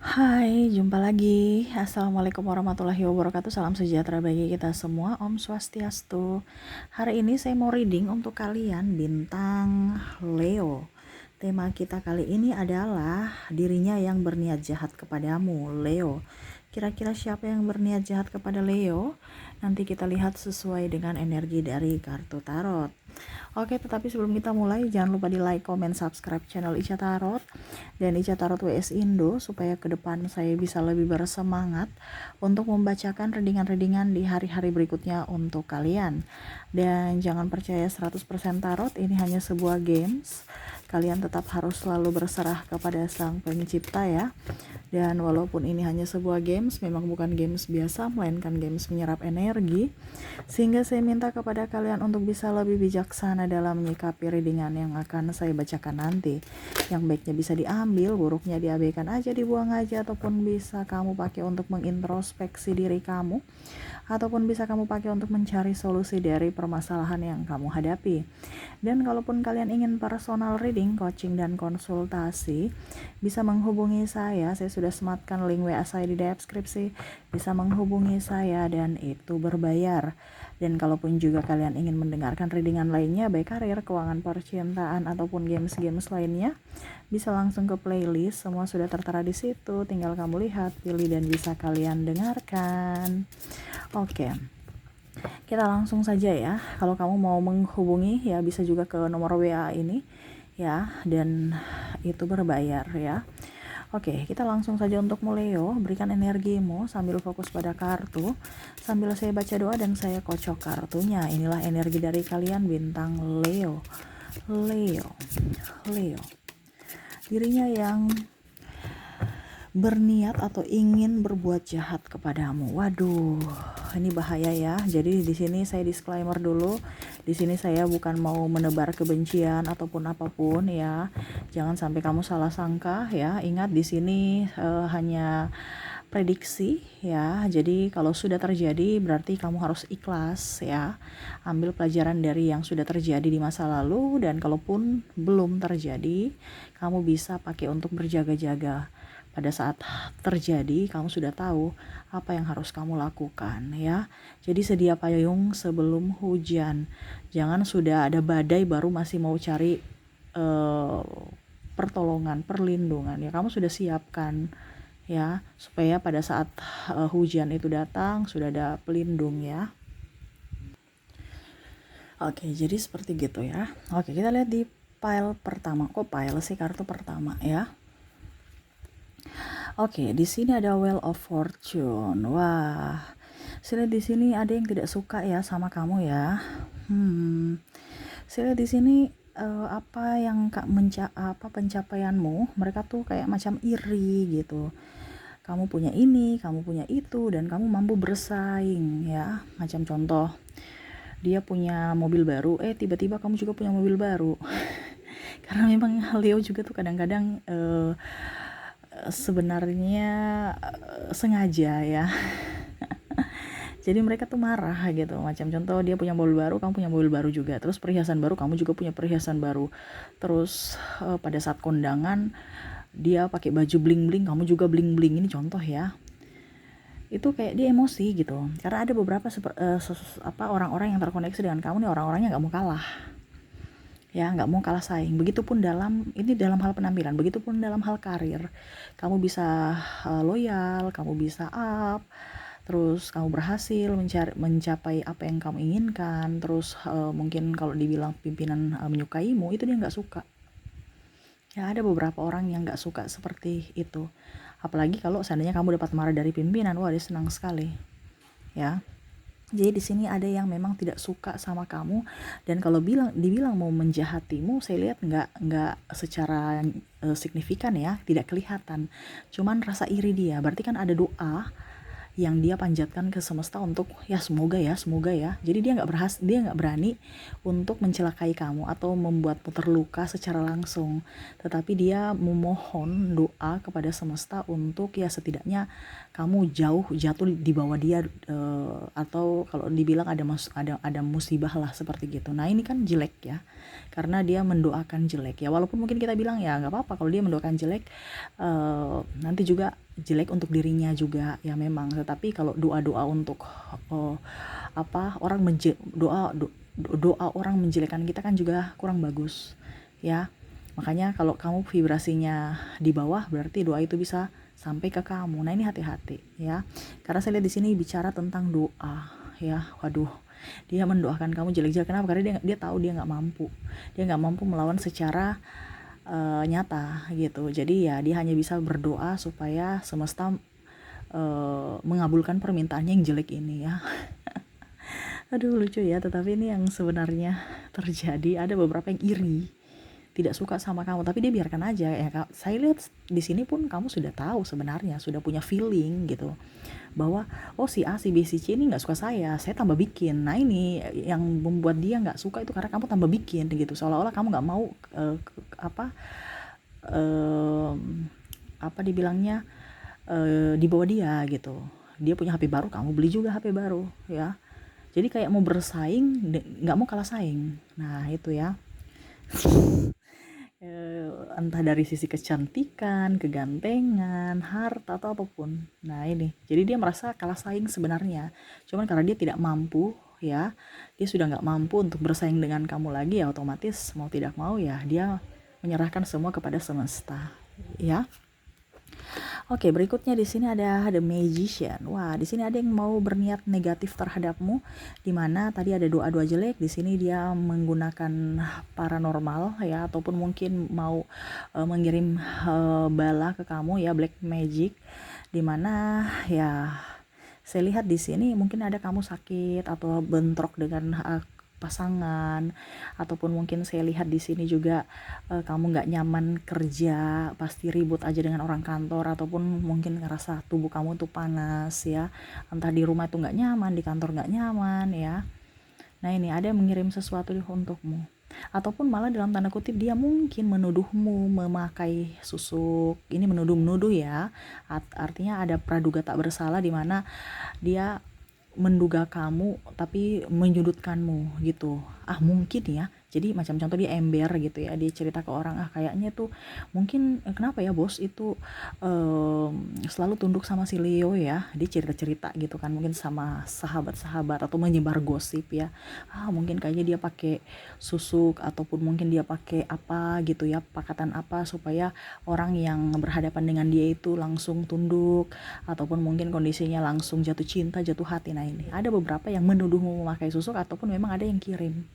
Hai, jumpa lagi. Assalamualaikum warahmatullahi wabarakatuh. Salam sejahtera bagi kita semua. Om Swastiastu. Hari ini saya mau reading untuk kalian bintang Leo. Tema kita kali ini adalah dirinya yang berniat jahat kepadamu, Leo. Kira-kira siapa yang berniat jahat kepada Leo? Nanti kita lihat sesuai dengan energi dari kartu tarot. Oke, tetapi sebelum kita mulai, jangan lupa di like, comment, subscribe channel Ica Tarot dan Ica Tarot WS Indo supaya ke depan saya bisa lebih bersemangat untuk membacakan readingan-readingan di hari-hari berikutnya untuk kalian. Dan jangan percaya 100% tarot, ini hanya sebuah games. Kalian tetap harus selalu berserah kepada Sang Pencipta ya. Dan walaupun ini hanya sebuah games, memang bukan games biasa, melainkan games menyerap energi. Sehingga saya minta kepada kalian untuk bisa lebih bijaksana dalam menyikapi readingan yang akan saya bacakan nanti. Yang baiknya bisa diambil, buruknya diabaikan aja, dibuang aja, ataupun bisa kamu pakai untuk mengintrospeksi diri kamu, ataupun bisa kamu pakai untuk mencari solusi dari permasalahan yang kamu hadapi. Dan kalaupun kalian ingin personal reading, coaching, dan konsultasi, bisa menghubungi saya sudah sematkan link WA saya di deskripsi. Bisa menghubungi saya dan itu berbayar. Dan kalaupun juga kalian ingin mendengarkan readingan lainnya, baik karir, keuangan, percintaan, ataupun games-games lainnya, bisa langsung ke playlist, semua sudah tertera di situ, tinggal kamu lihat, pilih, dan bisa kalian dengarkan. Oke, kita langsung saja ya. Kalau kamu mau menghubungi ya bisa juga ke nomor WA ini ya, dan itu berbayar ya. Oke, kita langsung saja untuk mulai yo. Berikan energimu sambil fokus pada kartu, sambil saya baca doa dan saya kocok kartunya. Inilah energi dari kalian bintang Leo. Leo. Dirinya yang berniat atau ingin berbuat jahat kepadamu. Waduh, ini bahaya ya. Jadi di sini saya disclaimer dulu. Di sini saya bukan mau menebar kebencian ataupun apapun ya. Jangan sampai kamu salah sangka ya. Ingat di sini hanya prediksi ya. Jadi kalau sudah terjadi berarti kamu harus ikhlas ya. Ambil pelajaran dari yang sudah terjadi di masa lalu, dan kalaupun belum terjadi, kamu bisa pakai untuk berjaga-jaga. Pada saat terjadi, kamu sudah tahu apa yang harus kamu lakukan ya. Jadi sedia payung sebelum hujan. Jangan sudah ada badai baru masih mau cari pertolongan, perlindungan ya. Kamu sudah siapkan ya, supaya pada saat hujan itu datang sudah ada pelindung ya. Oke, jadi seperti gitu ya. Oke, kita lihat di pile pertama. Kok pile sih, kartu pertama ya. Oke, di sini ada Wheel of Fortune. Wah, saya lihat di sini ada yang tidak suka ya sama kamu ya. Saya lihat di sini apa yang pencapaianmu, mereka tuh kayak macam iri gitu. Kamu punya ini, kamu punya itu, dan kamu mampu bersaing ya. Macam contoh, dia punya mobil baru, tiba-tiba kamu juga punya mobil baru. Karena memang Leo juga tuh kadang-kadang sebenarnya sengaja ya. Jadi mereka tuh marah gitu. Macam contoh, dia punya mobil baru, kamu punya mobil baru juga. Terus perhiasan baru, kamu juga punya perhiasan baru. Terus pada saat kondangan dia pakai baju bling-bling, kamu juga bling-bling. Ini contoh ya. Itu kayak dia emosi gitu. Karena ada beberapa orang-orang yang terkoneksi dengan kamu nih, orang-orangnya nggak mau kalah. Ya, nggak mau kalah saing. Begitupun dalam hal penampilan, begitupun dalam hal karir. Kamu bisa loyal, kamu bisa up, terus kamu berhasil mencapai apa yang kamu inginkan. Terus mungkin kalau dibilang pimpinan menyukaimu, itu dia nggak suka. Ya, ada beberapa orang yang nggak suka seperti itu. Apalagi kalau seandainya kamu dapat marah dari pimpinan, wah dia senang sekali. Ya. Jadi di sini ada yang memang tidak suka sama kamu, dan kalau dibilang mau menjahatimu, saya lihat nggak secara signifikan ya, tidak kelihatan. Cuman rasa iri dia. Berarti kan ada doa yang dia panjatkan ke semesta untuk ya semoga ya. Jadi dia nggak berani untuk mencelakai kamu atau membuatmu terluka secara langsung, tetapi dia memohon doa kepada semesta untuk ya setidaknya kamu jatuh di bawah dia, atau kalau dibilang ada musibah lah seperti gitu. Nah ini kan jelek ya, karena dia mendoakan jelek ya. Walaupun mungkin kita bilang ya nggak apa-apa kalau dia mendoakan jelek, nanti juga jelek untuk dirinya juga ya memang. Tetapi kalau doa-doa untuk uh, orang doa orang menjelekkan kita kan juga kurang bagus ya. Makanya kalau kamu vibrasinya di bawah, berarti doa itu bisa sampai ke kamu. Nah ini hati-hati ya, karena saya lihat di sini bicara tentang doa ya. Waduh, dia mendoakan kamu jelek-jelek. Kenapa? Karena dia tahu dia nggak mampu melawan secara nyata gitu. Jadi ya dia hanya bisa berdoa supaya semesta mengabulkan permintaannya yang jelek ini ya. Aduh lucu ya, tetapi ini yang sebenarnya terjadi. Ada beberapa yang iri, tidak suka sama kamu, tapi dia biarkan aja ya. Saya lihat di sini pun kamu sudah tahu sebenarnya, sudah punya feeling gitu bahwa oh si A, si B, si C ini nggak suka saya tambah bikin. Nah ini yang membuat dia nggak suka itu karena kamu tambah bikin gitu, seolah-olah kamu nggak mau apa eh, apa dibilangnya di bawah dia gitu. Dia punya HP baru, kamu beli juga HP baru ya. Jadi kayak mau bersaing, nggak mau kalah saing. Nah itu ya. Entah dari sisi kecantikan, kegantengan, harta atau apapun. Nah ini, jadi dia merasa kalah saing sebenarnya. Cuman karena dia tidak mampu ya, dia sudah nggak mampu untuk bersaing dengan kamu lagi ya, otomatis mau tidak mau ya dia menyerahkan semua kepada semesta ya. Oke, berikutnya di sini ada The Magician. Wah, di sini ada yang mau berniat negatif terhadapmu, di mana tadi ada doa-doa jelek, di sini dia menggunakan paranormal ya, ataupun mungkin mau mengirim bala ke kamu ya, black magic, di mana ya saya lihat di sini mungkin ada kamu sakit atau bentrok dengan pasangan, ataupun mungkin saya lihat di sini juga kamu nggak nyaman kerja, pasti ribut aja dengan orang kantor, ataupun mungkin ngerasa tubuh kamu tuh panas ya, entah di rumah tuh nggak nyaman, di kantor nggak nyaman ya. Nah ini ada yang mengirim sesuatu untukmu, ataupun malah dalam tanda kutip dia mungkin menuduhmu memakai susuk. Ini menuduh ya, artinya ada praduga tak bersalah, di mana dia menduga kamu tapi menyudutkanmu gitu. Mungkin ya, jadi macam contoh dia ember gitu ya, dia cerita ke orang, kayaknya tuh mungkin kenapa ya bos itu selalu tunduk sama si Leo ya, dia cerita-cerita gitu kan, mungkin sama sahabat-sahabat atau menyebar gosip ya. Mungkin kayaknya dia pakai susuk, ataupun mungkin dia pakai apa gitu ya, pakatan apa supaya orang yang berhadapan dengan dia itu langsung tunduk, ataupun mungkin kondisinya langsung jatuh cinta, jatuh hati. Nah ini ada beberapa yang menuduhmu memakai susuk, ataupun memang ada yang kirim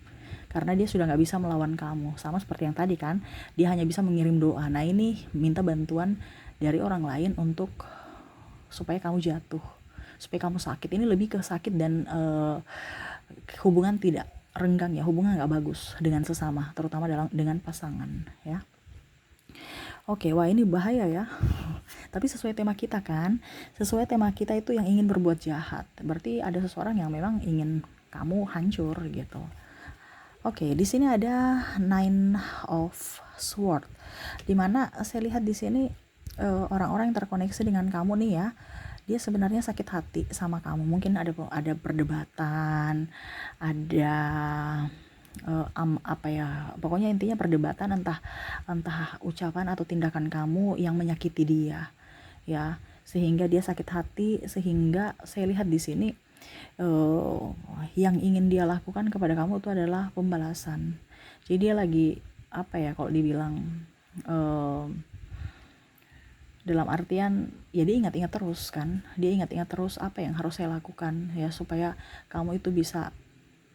karena dia sudah nggak bisa melawan kamu. Sama seperti yang tadi kan, dia hanya bisa mengirim doa. Nah ini minta bantuan dari orang lain untuk supaya kamu jatuh, supaya kamu sakit. Ini lebih ke sakit dan hubungan tidak renggang ya, hubungan nggak bagus dengan sesama, terutama dengan pasangan ya. Oke, wah ini bahaya ya. Tapi sesuai tema kita kan, sesuai tema kita itu yang ingin berbuat jahat. Berarti ada seseorang yang memang ingin kamu hancur gitu. Oke, di sini ada Nine of Sword. Dimana saya lihat di sini orang-orang yang terkoneksi dengan kamu nih ya, dia sebenarnya sakit hati sama kamu. Mungkin ada perdebatan, ada apa ya, pokoknya intinya perdebatan, entah ucapan atau tindakan kamu yang menyakiti dia ya, sehingga dia sakit hati. Sehingga saya lihat di sini yang ingin dia lakukan kepada kamu itu adalah pembalasan. Jadi dia lagi apa ya, kalau dibilang dalam artian ya dia ingat-ingat terus kan, dia ingat-ingat terus apa yang harus saya lakukan ya supaya kamu itu bisa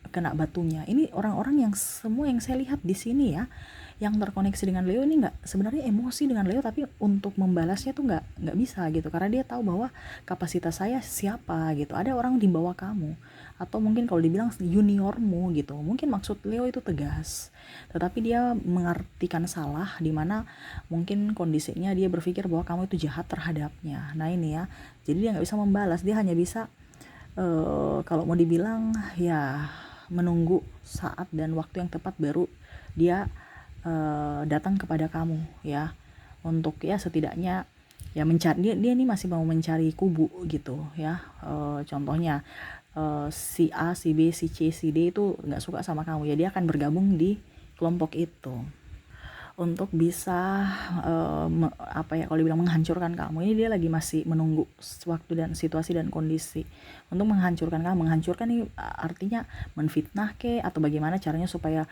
kena batunya. Ini orang-orang yang semua yang saya lihat di sini ya, yang terkoneksi dengan Leo ini nggak sebenarnya emosi dengan Leo, tapi untuk membalasnya tuh nggak bisa gitu, karena dia tahu bahwa kapasitas saya siapa gitu. Ada orang di bawah kamu, atau mungkin kalau dibilang juniormu gitu. Mungkin maksud Leo itu tegas, tetapi dia mengartikan salah, di mana mungkin kondisinya dia berpikir bahwa kamu itu jahat terhadapnya. Nah ini ya, jadi dia nggak bisa membalas, dia hanya bisa kalau mau dibilang ya menunggu saat dan waktu yang tepat baru dia datang kepada kamu ya, untuk ya setidaknya ya mencari dia nih masih mau mencari kubu gitu ya. Contohnya si A, si B, si C, si D itu nggak suka sama kamu ya, dia akan bergabung di kelompok itu. untuk bisa kalau dibilang menghancurkan kamu. Ini dia lagi masih menunggu waktu dan situasi dan kondisi untuk menghancurkan kamu. Menghancurkan ini artinya menfitnah atau bagaimana caranya supaya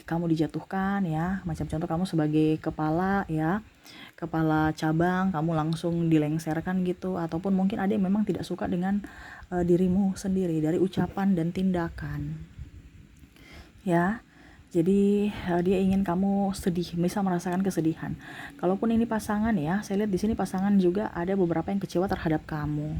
kamu dijatuhkan ya. Macam contoh kamu sebagai kepala ya, kepala cabang, kamu langsung dilengserkan gitu, ataupun mungkin ada yang memang tidak suka dengan dirimu sendiri dari ucapan dan tindakan ya. Jadi dia ingin kamu sedih, bisa merasakan kesedihan. Kalaupun ini pasangan ya, saya lihat di sini pasangan juga ada beberapa yang kecewa terhadap kamu,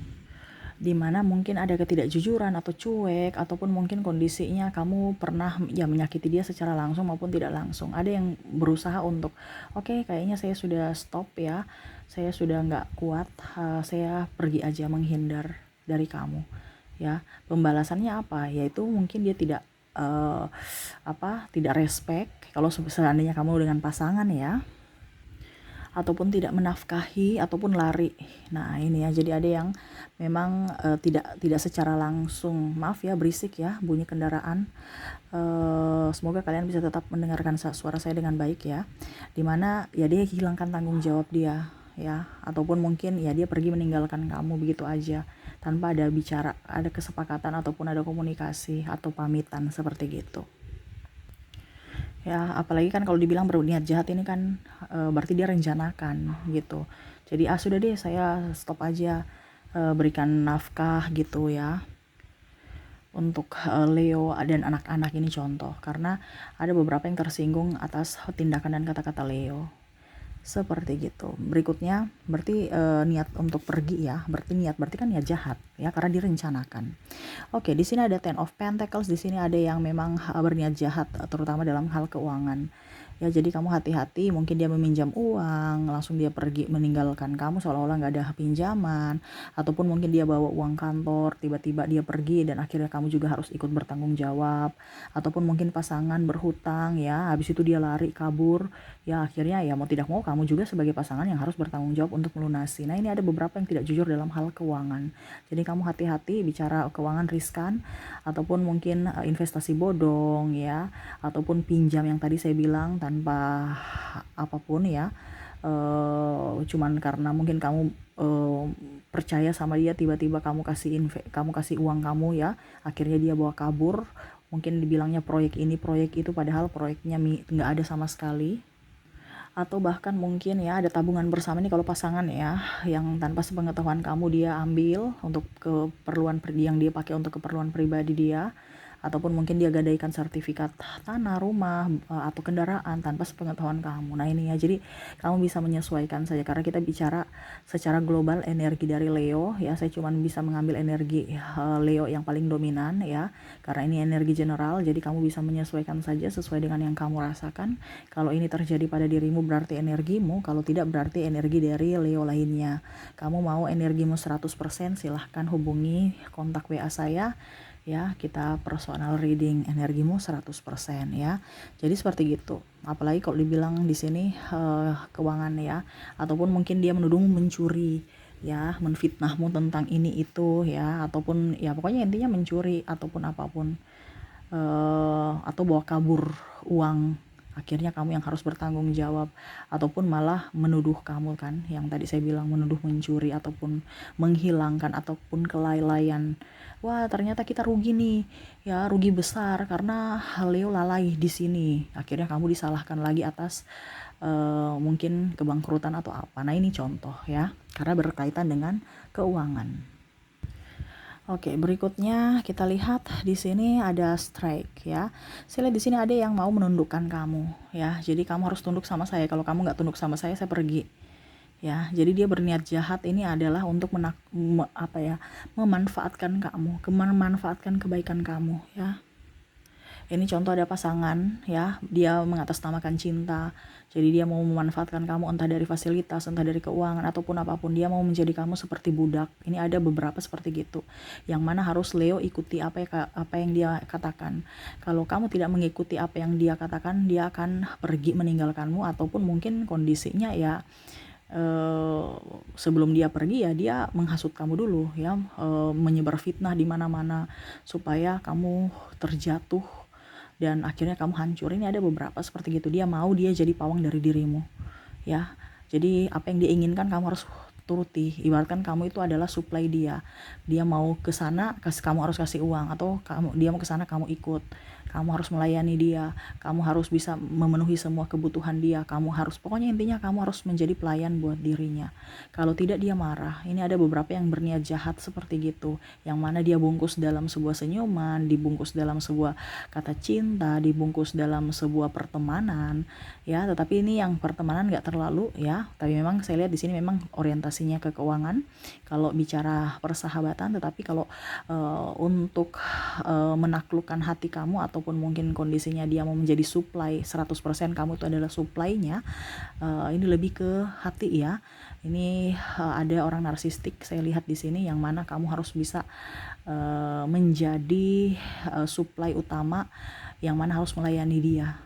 dimana mungkin ada ketidakjujuran atau cuek, ataupun mungkin kondisinya kamu pernah ya menyakiti dia secara langsung maupun tidak langsung. Ada yang berusaha untuk oke, kayaknya saya sudah stop ya, saya sudah nggak kuat, saya pergi aja, menghindar dari kamu ya. Pembalasannya apa? Yaitu mungkin dia eh, tidak respect kalau seandainya kamu dengan pasangan ya, ataupun tidak menafkahi ataupun lari. Nah ini ya, jadi ada yang memang tidak secara langsung, maaf ya berisik ya bunyi kendaraan. Semoga kalian bisa tetap mendengarkan suara saya dengan baik ya, dimana ya dia hilangkan tanggung jawab dia ya, ataupun mungkin ya dia pergi meninggalkan kamu begitu aja tanpa ada bicara, ada kesepakatan ataupun ada komunikasi atau pamitan seperti gitu ya. Apalagi kan kalau dibilang berniat jahat ini kan berarti dia rencanakan gitu. Jadi sudah deh, saya stop aja, berikan nafkah gitu ya untuk Leo dan anak-anak ini contoh, karena ada beberapa yang tersinggung atas tindakan dan kata-kata Leo seperti gitu. Berikutnya berarti niat untuk pergi ya, berarti kan niat jahat ya, karena direncanakan. Oke, di sini ada Ten of Pentacles. Di sini ada yang memang berniat jahat, terutama dalam hal keuangan. Ya, jadi kamu hati-hati, mungkin dia meminjam uang, langsung dia pergi meninggalkan kamu seolah-olah nggak ada pinjaman, ataupun mungkin dia bawa uang kantor, tiba-tiba dia pergi dan akhirnya kamu juga harus ikut bertanggung jawab, ataupun mungkin pasangan berhutang ya, habis itu dia lari kabur, ya akhirnya ya mau tidak mau kamu juga sebagai pasangan yang harus bertanggung jawab untuk melunasi. Nah ini ada beberapa yang tidak jujur dalam hal keuangan, jadi kamu hati-hati bicara keuangan riskan, ataupun mungkin investasi bodong ya, ataupun pinjam yang tadi saya bilang tanpa apapun ya, cuman karena mungkin kamu percaya sama dia, tiba-tiba kamu kasih uang kamu ya, akhirnya dia bawa kabur, mungkin dibilangnya proyek ini proyek itu, padahal proyeknya nggak ada sama sekali. Atau bahkan mungkin ya ada tabungan bersama nih kalau pasangan ya, yang tanpa sepengetahuan kamu dia ambil untuk keperluan yang dia pakai untuk keperluan pribadi dia, ataupun mungkin dia gadaikan sertifikat tanah, rumah, atau kendaraan tanpa sepengetahuan kamu. Nah ini ya, jadi kamu bisa menyesuaikan saja, karena kita bicara secara global energi dari Leo ya. Saya cuma bisa mengambil energi Leo yang paling dominan ya, karena ini energi general, jadi kamu bisa menyesuaikan saja sesuai dengan yang kamu rasakan. Kalau ini terjadi pada dirimu berarti energimu, kalau tidak berarti energi dari Leo lainnya. Kamu mau energimu 100%, silahkan hubungi kontak WA saya ya, kita personal reading energimu 100% ya. Jadi seperti gitu. Apalagi kalau dibilang di sini keuangan ya, ataupun mungkin dia menuduhmu mencuri ya, menfitnahmu tentang ini itu ya, ataupun ya pokoknya intinya mencuri ataupun apapun, atau bawa kabur uang, akhirnya kamu yang harus bertanggung jawab, ataupun malah menuduh kamu kan, yang tadi saya bilang menuduh mencuri ataupun menghilangkan ataupun kelalaian. Wah ternyata kita rugi nih ya, rugi besar karena Leo lalai di sini, akhirnya kamu disalahkan lagi atas mungkin kebangkrutan atau apa. Nah ini contoh ya, karena berkaitan dengan keuangan. Oke, berikutnya kita lihat di sini ada strike ya. Saya lihat di sini ada yang mau menundukkan kamu ya. Jadi kamu harus tunduk sama saya. Kalau kamu nggak tunduk sama saya pergi. Ya, jadi dia berniat jahat ini adalah untuk memanfaatkan kamu, memanfaatkan kebaikan kamu ya. Ini contoh ada pasangan ya, dia mengatasnamakan cinta, jadi dia mau memanfaatkan kamu entah dari fasilitas, entah dari keuangan ataupun apapun, dia mau menjadi kamu seperti budak. Ini ada beberapa seperti gitu, yang mana harus Leo ikuti apa yang dia katakan. Kalau kamu tidak mengikuti apa yang dia katakan, dia akan pergi meninggalkanmu, ataupun mungkin kondisinya ya sebelum dia pergi ya dia menghasut kamu dulu ya, menyebar fitnah di mana-mana supaya kamu terjatuh dan akhirnya kamu hancur. Ini ada beberapa seperti gitu, dia jadi pawang dari dirimu, ya. Jadi apa yang dia inginkan kamu harus turuti. Ibaratkan kamu itu adalah supply dia mau ke sana, kamu harus kasih uang, atau dia mau ke sana kamu ikut. Kamu harus melayani dia, kamu harus bisa memenuhi semua kebutuhan dia, pokoknya intinya kamu harus menjadi pelayan buat dirinya. Kalau tidak dia marah. Ini ada beberapa yang berniat jahat seperti gitu, yang mana dia bungkus dalam sebuah senyuman, dibungkus dalam sebuah kata cinta, dibungkus dalam sebuah pertemanan, ya. Tetapi ini yang pertemanan nggak terlalu, ya. Tapi memang saya lihat di sini memang orientasinya ke keuangan kalau bicara persahabatan. Tetapi kalau untuk menaklukkan hati kamu, ataupun mungkin kondisinya dia mau menjadi supply 100%, kamu itu adalah supply-nya, ini lebih ke hati, ya. Ini ada orang narsistik saya lihat di sini, yang mana kamu harus bisa menjadi supply utama, yang mana harus melayani dia,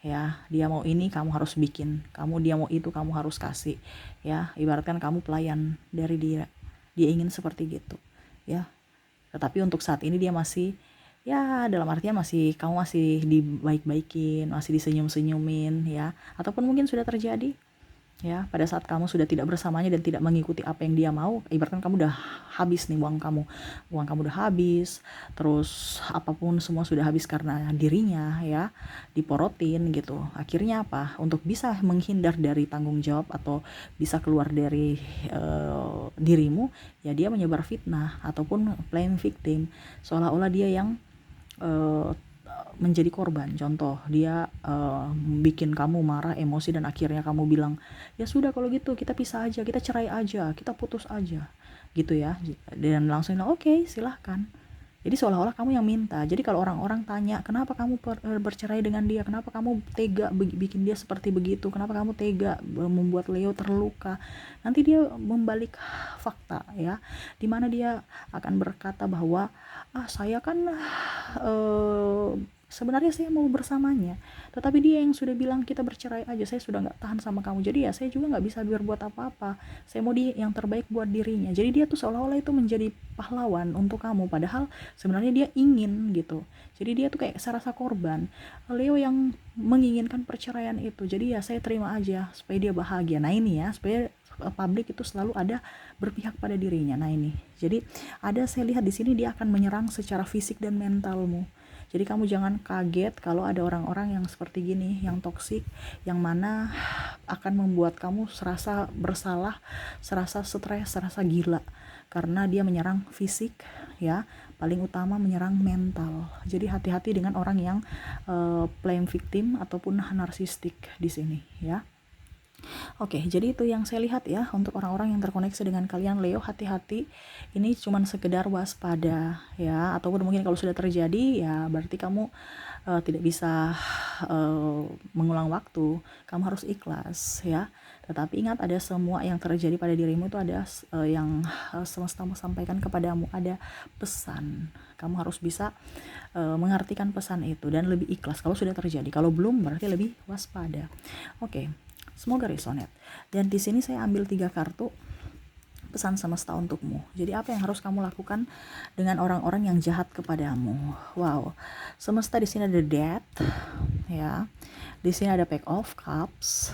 ya. Dia mau ini kamu harus bikin, dia mau itu kamu harus kasih, ya. Ibaratkan kamu pelayan dari dia ingin seperti gitu, ya. Tetapi untuk saat ini dia masih, ya, dalam artian kamu masih dibaik-baikin, masih disenyum-senyumin, ya. Ataupun mungkin sudah terjadi, ya, pada saat kamu sudah tidak bersamanya dan tidak mengikuti apa yang dia mau. Ibaratkan kamu udah habis nih, uang kamu udah habis, terus apapun semua sudah habis karena dirinya, ya, diporotin gitu. Akhirnya apa? Untuk bisa menghindar dari tanggung jawab atau bisa keluar dari dirimu, ya dia menyebar fitnah ataupun playing victim, seolah-olah dia yang menjadi korban. Contoh, dia bikin kamu marah, emosi, dan akhirnya kamu bilang, ya sudah kalau gitu kita pisah aja, kita cerai aja, kita putus aja, gitu, ya. Dan langsung bilang oke, silahkan. Jadi seolah-olah kamu yang minta. Jadi kalau orang-orang tanya, kenapa kamu bercerai dengan dia, kenapa kamu tega bikin dia seperti begitu, kenapa kamu tega membuat Leo terluka, nanti dia membalik fakta, ya, dimana dia akan berkata bahwa saya kan sebenarnya saya mau bersamanya, tetapi dia yang sudah bilang kita bercerai aja, saya sudah nggak tahan sama kamu, jadi ya saya juga nggak bisa berbuat apa-apa, saya mau yang terbaik buat dirinya. Jadi dia tuh seolah-olah itu menjadi pahlawan untuk kamu, padahal sebenarnya dia ingin gitu. Jadi dia tuh kayak serasa korban, Leo yang menginginkan perceraian itu. Jadi ya saya terima aja supaya dia bahagia. Nah ini ya, supaya publik itu selalu ada berpihak pada dirinya. Nah ini, jadi saya lihat di sini dia akan menyerang secara fisik dan mentalmu. Jadi kamu jangan kaget kalau ada orang-orang yang seperti gini, yang toksik, yang mana akan membuat kamu serasa bersalah, serasa stres, serasa gila, karena dia menyerang fisik, ya, paling utama menyerang mental. Jadi hati-hati dengan orang yang playing victim ataupun narsistik di sini, ya. Oke, jadi itu yang saya lihat, ya, untuk orang-orang yang terkoneksi dengan kalian Leo. Hati-hati, ini cuman sekedar waspada, ya, ataupun mungkin kalau sudah terjadi, ya berarti kamu tidak bisa mengulang waktu, kamu harus ikhlas, ya. Tetapi ingat, ada semua yang terjadi pada dirimu itu ada yang semesta sampaikan kepadamu, ada pesan. Kamu harus bisa mengartikan pesan itu dan lebih ikhlas kalau sudah terjadi. Kalau belum, berarti lebih waspada. Oke. Semoga resonate. Dan di sini saya ambil 3 kartu pesan semesta untukmu. Jadi apa yang harus kamu lakukan dengan orang-orang yang jahat kepadamu? Wow. Semesta di sini ada Death, ya. Di sini ada Page of Cups.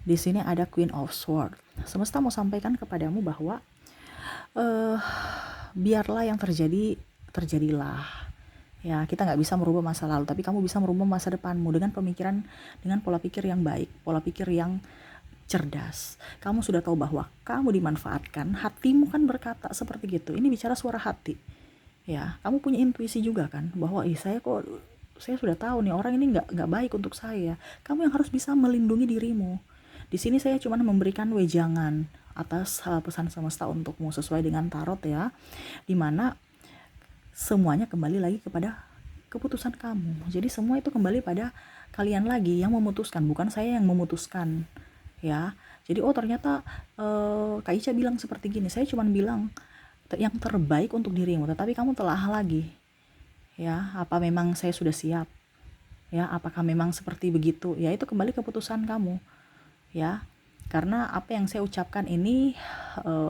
Di sini ada Queen of Swords. Semesta mau sampaikan kepadamu bahwa biarlah yang terjadi terjadilah. Ya, kita nggak bisa merubah masa lalu, tapi kamu bisa merubah masa depanmu dengan pemikiran, dengan pola pikir yang baik, pola pikir yang cerdas. Kamu sudah tahu bahwa kamu dimanfaatkan, hatimu kan berkata seperti gitu. Ini bicara suara hati. Ya, kamu punya intuisi juga kan, bahwa saya sudah tahu nih orang ini nggak baik untuk saya. Kamu yang harus bisa melindungi dirimu. Di sini saya cuma memberikan wejangan atas pesan semesta untukmu sesuai dengan tarot, ya, dimana semuanya kembali lagi kepada keputusan kamu. Jadi semua itu kembali pada kalian lagi yang memutuskan, bukan saya yang memutuskan, ya. Jadi ternyata Kak Ica bilang seperti gini, saya cuma bilang yang terbaik untuk dirimu, tetapi kamu telah lagi, ya, apa memang saya sudah siap, ya, apakah memang seperti begitu, ya, itu kembali keputusan kamu, ya. Karena apa yang saya ucapkan ini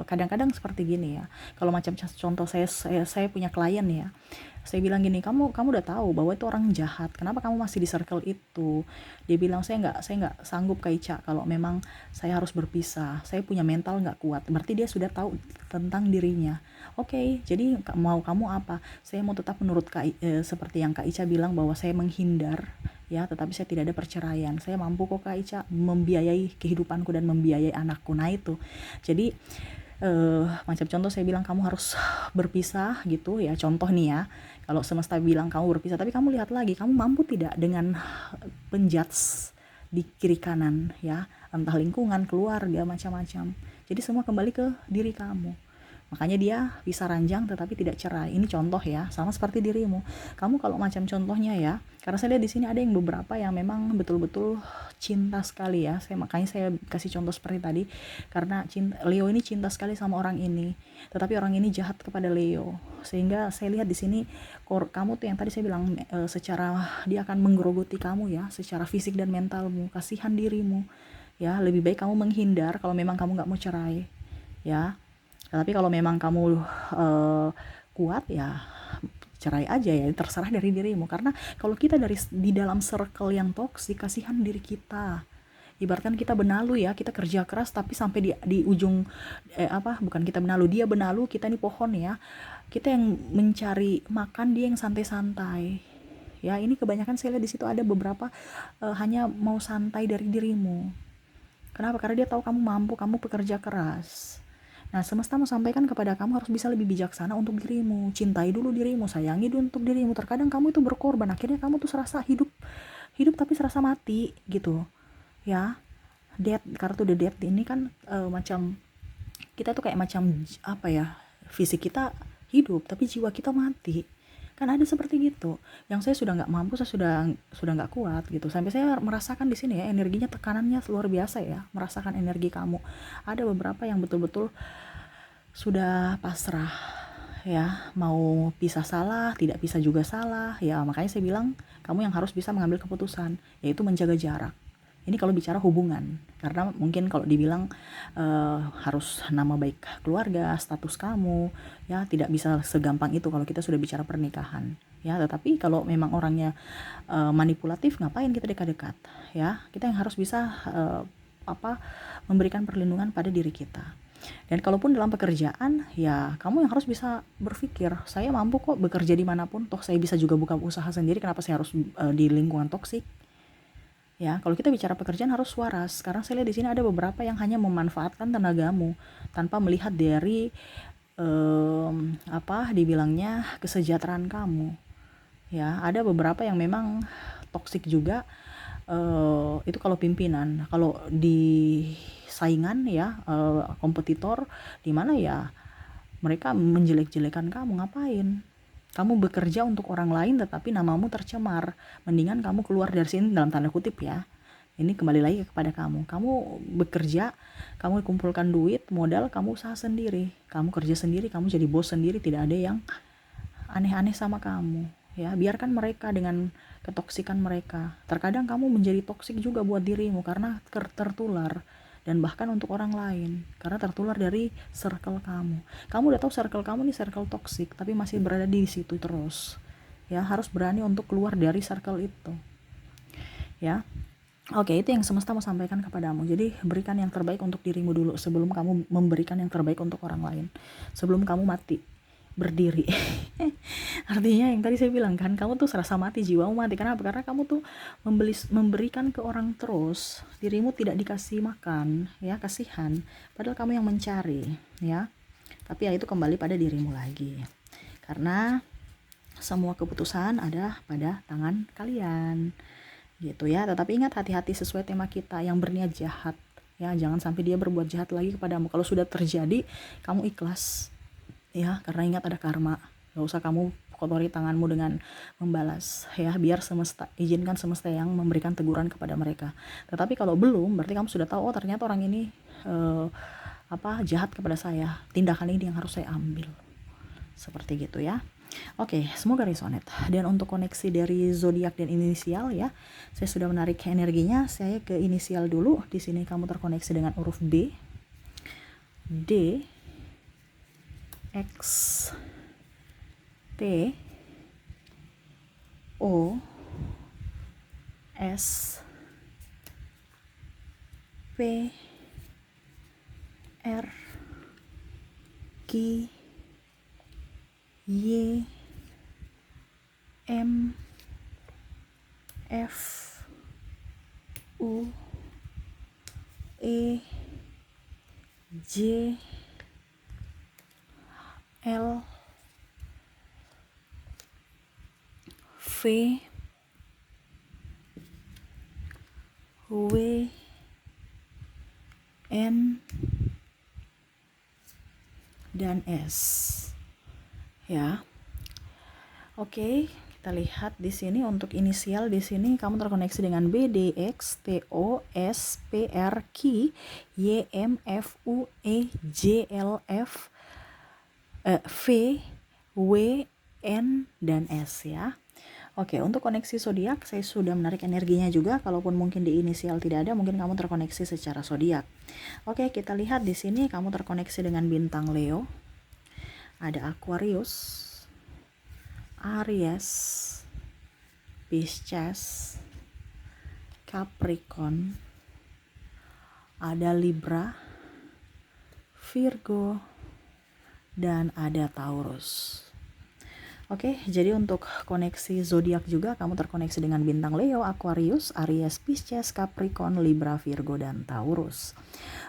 kadang-kadang seperti gini ya. Kalau macam contoh saya punya klien ya. Saya bilang gini, kamu udah tahu bahwa itu orang jahat, kenapa kamu masih di circle itu? Dia bilang, saya nggak sanggup Kak Ica, kalau memang saya harus berpisah, saya punya mental nggak kuat. Berarti dia sudah tahu tentang dirinya. Oke, jadi mau kamu apa? Saya mau tetap menurut seperti yang Kak Ica bilang, bahwa saya menghindar ya, tetapi saya tidak ada perceraian. Saya mampu kok Kak Ica membiayai kehidupanku dan membiayai anakku. Nah itu, jadi macam contoh saya bilang kamu harus berpisah gitu ya, contoh nih ya, kalau semesta bilang kamu berpisah, tapi kamu lihat lagi, kamu mampu tidak dengan penjudge di kiri kanan ya, entah lingkungan, keluarga, macam-macam. Jadi semua kembali ke diri kamu. Makanya dia bisa ranjang tetapi tidak cerai. Ini contoh ya, sama seperti dirimu. Kamu kalau macam contohnya ya, karena saya lihat di sini ada yang beberapa yang memang betul-betul cinta sekali ya. Makanya saya kasih contoh seperti tadi, karena Leo ini cinta sekali sama orang ini. Tetapi orang ini jahat kepada Leo. Sehingga saya lihat di sini kamu tuh yang tadi saya bilang secara dia akan menggerogoti kamu ya, secara fisik dan mentalmu. Kasihan dirimu. Ya, lebih baik kamu menghindar kalau memang kamu nggak mau cerai. Ya, tapi kalau memang kamu kuat ya cerai aja ya, terserah dari dirimu. Karena kalau kita di dalam circle yang toksik, kasihan diri kita. Ibaratkan kita benalu ya, kita kerja keras tapi sampai di ujung bukan kita benalu, dia benalu, kita nih pohon ya. Kita yang mencari makan, dia yang santai-santai. Ya, ini kebanyakan saya lihat di situ ada beberapa hanya mau santai dari dirimu. Kenapa? Karena dia tahu kamu mampu, kamu pekerja keras. Nah, semesta mau sampaikan kepada kamu harus bisa lebih bijaksana untuk dirimu. Cintai dulu dirimu, sayangi dulu untuk dirimu. Terkadang kamu itu berkorban, akhirnya kamu tuh serasa hidup tapi serasa mati gitu. Ya, kartu the death ini kan macam kita tuh kayak macam apa ya? Fisik kita hidup tapi jiwa kita mati. Kan ada seperti gitu. Yang saya sudah nggak mampu, saya sudah nggak kuat gitu. Sampai saya merasakan di sini ya, energinya, tekanannya luar biasa ya. Merasakan energi kamu. Ada beberapa yang betul-betul sudah pasrah ya, mau pisah salah, tidak pisah juga salah ya. Makanya saya bilang kamu yang harus bisa mengambil keputusan, yaitu menjaga jarak. Ini kalau bicara hubungan, karena mungkin kalau dibilang harus nama baik keluarga, status kamu ya, tidak bisa segampang itu kalau kita sudah bicara pernikahan ya. Tetapi kalau memang orangnya manipulatif, ngapain kita dekat-dekat ya. Kita yang harus bisa memberikan perlindungan pada diri kita. Dan kalaupun dalam pekerjaan, ya kamu yang harus bisa berpikir, saya mampu kok bekerja dimanapun, toh saya bisa juga buka usaha sendiri, kenapa saya harus di lingkungan toksik? Ya, kalau kita bicara pekerjaan harus waras. Karena saya lihat di sini ada beberapa yang hanya memanfaatkan tenagamu tanpa melihat dari dibilangnya kesejahteraan kamu. Ya, ada beberapa yang memang toksik juga. Itu kalau pimpinan, kalau di saingan ya, kompetitor, di mana ya mereka menjelek-jelekan kamu. Ngapain? Kamu bekerja untuk orang lain tetapi namamu tercemar. Mendingan kamu keluar dari sini, dalam tanda kutip ya. Ini kembali lagi kepada kamu. Kamu bekerja, kamu kumpulkan duit, modal, kamu usaha sendiri. Kamu kerja sendiri, kamu jadi bos sendiri, tidak ada yang aneh-aneh sama kamu. Ya, biarkan mereka dengan ketoksikan mereka. Terkadang kamu menjadi toksik juga buat dirimu karena tertular. Dan bahkan untuk orang lain, karena tertular dari circle kamu. Kamu udah tahu circle kamu nih circle toksik, tapi masih berada di situ terus. Ya, harus berani untuk keluar dari circle itu. Ya. Oke, itu yang semesta mau sampaikan kepadamu. Jadi berikan yang terbaik untuk dirimu dulu sebelum kamu memberikan yang terbaik untuk orang lain. Sebelum kamu mati berdiri. Artinya yang tadi saya bilang kan, kamu tuh serasa mati, jiwamu mati. Kenapa? Karena kamu tuh memberikan ke orang terus, dirimu tidak dikasih makan ya, kasihan. Padahal kamu yang mencari ya. Tapi ya itu kembali pada dirimu lagi. Karena semua keputusan ada pada tangan kalian. Gitu ya. Tetapi ingat, hati-hati sesuai tema kita, yang berniat jahat ya, jangan sampai dia berbuat jahat lagi kepadamu. Kalau sudah terjadi, kamu ikhlas ya, karena ingat ada karma. Gak usah kamu kotori tanganmu dengan membalas ya, biar izinkan semesta yang memberikan teguran kepada mereka. Tetapi kalau belum, berarti kamu sudah tahu, oh ternyata orang ini jahat kepada saya, tindakan ini yang harus saya ambil, seperti gitu ya. Oke, semoga resonate. Dan untuk koneksi dari zodiak dan inisial ya, saya sudah menarik energinya. Saya ke inisial dulu. Di sini kamu terkoneksi dengan huruf B, D, X, T, O, S, P, R, Q, Y, M, F, U, E, J, L, V, W, N, dan S. Ya. Oke, kita lihat di sini untuk inisial. Di sini kamu terkoneksi dengan B, D, X, T, O, S, P, R, Q, Y, M, F, U, E, J, L, F, V, W, N, dan S ya. Oke, untuk koneksi zodiak saya sudah menarik energinya juga. Kalaupun mungkin di inisial tidak ada, mungkin kamu terkoneksi secara zodiak. Oke, kita lihat di sini kamu terkoneksi dengan bintang Leo. Ada Aquarius, Aries, Pisces, Capricorn, ada Libra, Virgo, dan ada Taurus. Oke, jadi untuk koneksi zodiak juga kamu terkoneksi dengan bintang Leo, Aquarius, Aries, Pisces, Capricorn, Libra, Virgo, dan Taurus.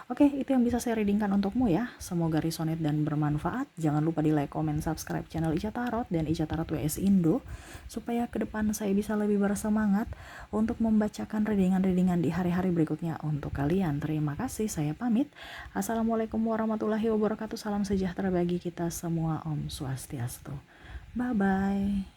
Oke, itu yang bisa saya readingkan untukmu ya. Semoga resonate dan bermanfaat. Jangan lupa di like, comment, subscribe channel Ica Tarot dan Ica Tarot WS Indo supaya ke depan saya bisa lebih bersemangat untuk membacakan readingan-readingan di hari-hari berikutnya untuk kalian. Terima kasih, saya pamit. Assalamualaikum warahmatullahi wabarakatuh. Salam sejahtera bagi kita semua. Om Swastiastu. Bye-bye.